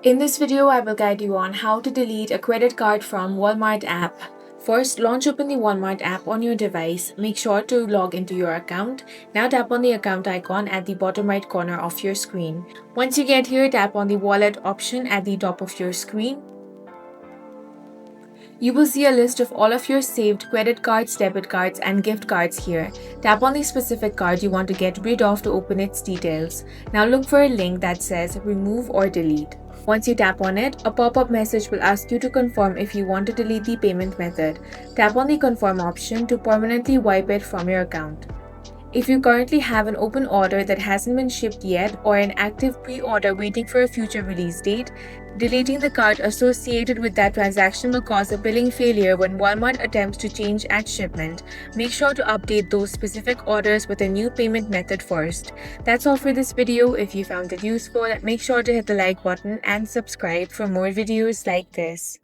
In this video, I will guide you on how to delete a credit card from Walmart app. First, launch open the Walmart app on your device. Make sure to log into your account. Now tap on the account icon at the bottom right corner of your screen. Once you get here, tap on the wallet option at the top of your screen. You will see a list of all of your saved credit cards, debit cards, and gift cards here. Tap on the specific card you want to get rid of to open its details. Now look for a link that says remove or delete. Once you tap on it, a pop-up message will ask you to confirm if you want to delete the payment method. Tap on the confirm option to permanently wipe it from your account. If you currently have an open order that hasn't been shipped yet or an active pre-order waiting for a future release date, deleting the card associated with that transaction will cause a billing failure when Walmart attempts to change at shipment. Make sure to update those specific orders with a new payment method first. That's all for this video. If you found it useful, make sure to hit the like button and subscribe for more videos like this.